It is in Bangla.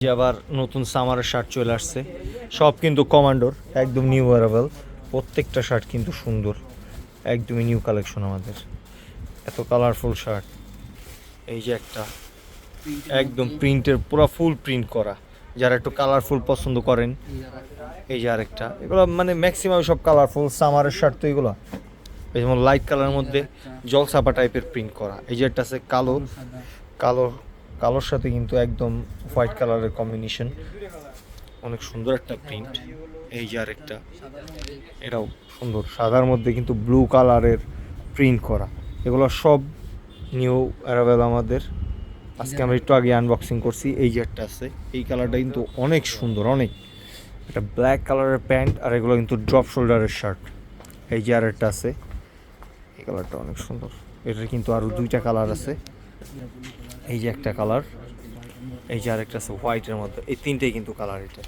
যে আবার নতুন সামারের শার্ট চলে আসছে, সব কিন্তু কমান্ডোর, একদম নিউ অ্যারাইভাল। প্রত্যেকটা শার্ট কিন্তু সুন্দর, একদমই নিউ কালেকশন আমাদের। এত কালারফুল শার্ট। এই যে একটা একদম প্রিন্টের পুরো ফুল প্রিন্ট করা, যারা একটু কালারফুল পছন্দ করেন। এই যে আরেকটা, এগুলো মানে ম্যাক্সিমাম সব কালারফুল সামারের শার্ট তো এগুলো। এই যেমন লাইট কালারের মধ্যে জলসাপা টাইপের প্রিন্ট করা। এই যে একটা আছে কালো কালো কালোর সাথে কিন্তু একদম হোয়াইট কালারের কম্বিনেশন, অনেক সুন্দর একটা প্রিন্ট। এই যে আরেকটা, এটাও সুন্দর, সাদার মধ্যে কিন্তু ব্লু কালারের প্রিন্ট করা। এগুলো সব নিউ অ্যারাইভাল আমাদের। আজকে আমরা একটু আগে আনবক্সিং করছি। এই যে একটা আছে, এই কালারটা কিন্তু অনেক সুন্দর, অনেক। এটা ব্ল্যাক কালারের প্যান্ট, আর এগুলো কিন্তু ড্রপ শোল্ডারের শার্ট। এই যে আরেকটা আছে, এই কালারটা অনেক সুন্দর। এটার কিন্তু আরও দুইটা কালার আছে। এই যে একটা কালার, এই যে আরেকটা আছে হোয়াইটের মধ্যে। এই তিনটেই কিন্তু কালার এটার।